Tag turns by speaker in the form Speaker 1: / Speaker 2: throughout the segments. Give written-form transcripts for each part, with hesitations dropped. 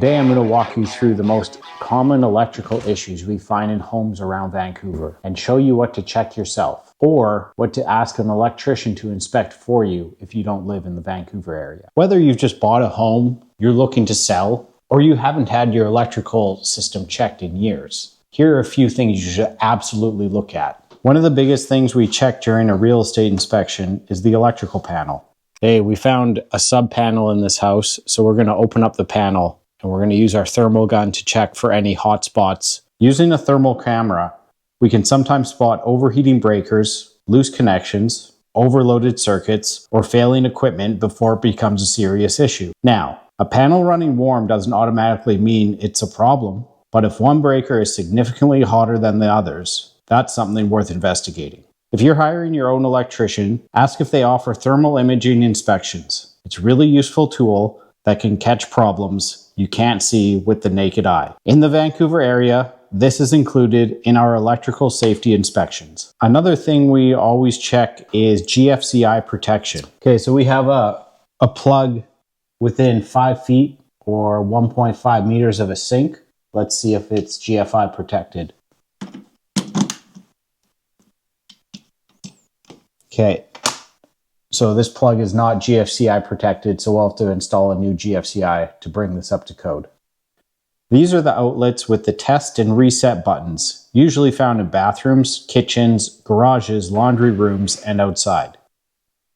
Speaker 1: Today I'm going to walk you through the most common electrical issues we find in homes around Vancouver and show you what to check yourself or what to ask an electrician to inspect for you if you don't live in the Vancouver area. Whether you've just bought a home, you're looking to sell, or you haven't had your electrical system checked in years, here are a few things you should absolutely look at. One of the biggest things we check during a real estate inspection is the electrical panel. Hey, we found a sub panel in this house, so we're going to open up the panel and we're going to use our thermal gun to check for any hot spots. Using a thermal camera, we can sometimes spot overheating breakers, loose connections, overloaded circuits, or failing equipment before it becomes a serious issue. Now, a panel running warm doesn't automatically mean it's a problem, but if one breaker is significantly hotter than the others, that's something worth investigating. If you're hiring your own electrician, ask if they offer thermal imaging inspections. It's a really useful tool that can catch problems you can't see with the naked eye. In the Vancouver area, this is included in our electrical safety inspections. Another thing we always check is GFCI protection. Okay, so we have a plug within 5 feet or 1.5 meters of a sink. Let's see if it's GFI protected. Okay, so this plug is not GFCI protected, so we'll have to install a new GFCI to bring this up to code. These are the outlets with the test and reset buttons, usually found in bathrooms, kitchens, garages, laundry rooms, and outside.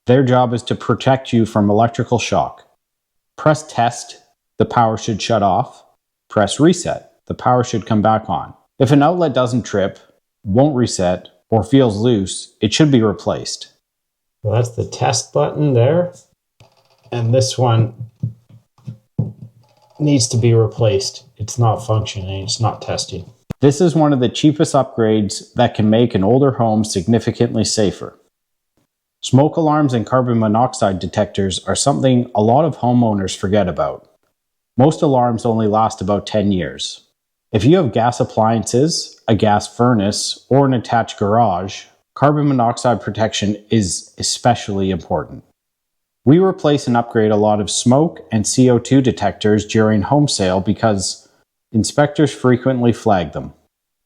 Speaker 1: Their job is to protect you from electrical shock. Press test, the power should shut off. Press reset, the power should come back on. If an outlet doesn't trip, won't reset, or feels loose, it should be replaced. Well, that's the test button there. And this one needs to be replaced. It's not functioning, it's not testing. This is one of the cheapest upgrades that can make an older home significantly safer. Smoke alarms and carbon monoxide detectors are something a lot of homeowners forget about. Most alarms only last about 10 years. If you have gas appliances, a gas furnace, or an attached garage, carbon monoxide protection is especially important. We replace and upgrade a lot of smoke and CO2 detectors during home sale because inspectors frequently flag them.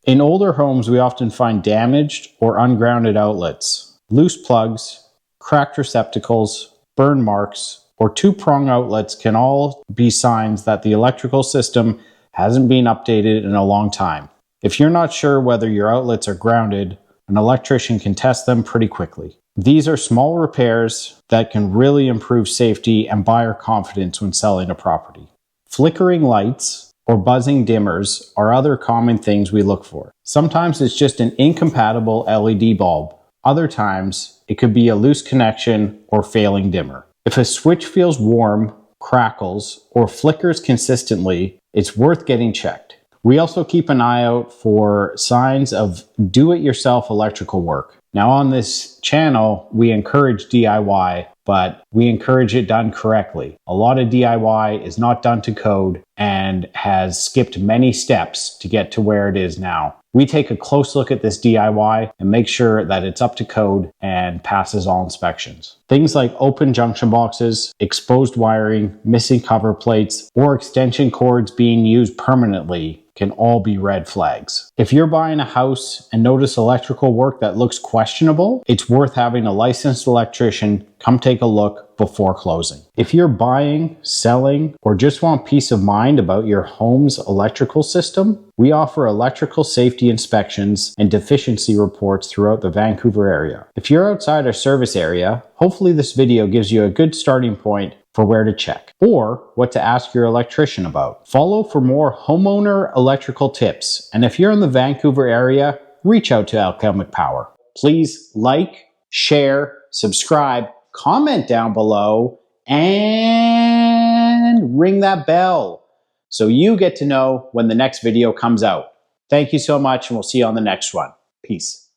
Speaker 1: In older homes, we often find damaged or ungrounded outlets, loose plugs, cracked receptacles, burn marks, or two-prong outlets can all be signs that the electrical system hasn't been updated in a long time. If you're not sure whether your outlets are grounded, an electrician can test them pretty quickly. These are small repairs that can really improve safety and buyer confidence when selling a property. Flickering lights or buzzing dimmers are other common things we look for. Sometimes it's just an incompatible LED bulb. Other times it could be a loose connection or failing dimmer. If a switch feels warm, crackles, or flickers consistently, it's worth getting checked. We also keep an eye out for signs of do-it-yourself electrical work. Now on this channel, we encourage DIY, but we encourage it done correctly. A lot of DIY is not done to code and has skipped many steps to get to where it is now. We take a close look at this DIY and make sure that it's up to code and passes all inspections. Things like open junction boxes, exposed wiring, missing cover plates, or extension cords being used permanently can all be red flags. If you're buying a house and notice electrical work that looks questionable, it's worth having a licensed electrician come take a look before closing. If you're buying, selling, or just want peace of mind about your home's electrical system, we offer electrical safety inspections and deficiency reports throughout the Vancouver area. If you're outside our service area, hopefully this video gives you a good starting point for where to check or what to ask your electrician about. Follow for more homeowner electrical tips. And if you're in the Vancouver area, reach out to Alchemic Power. Please like, share, subscribe, comment down below, and ring that bell so you get to know when the next video comes out. Thank you so much, and we'll see you on the next one. Peace.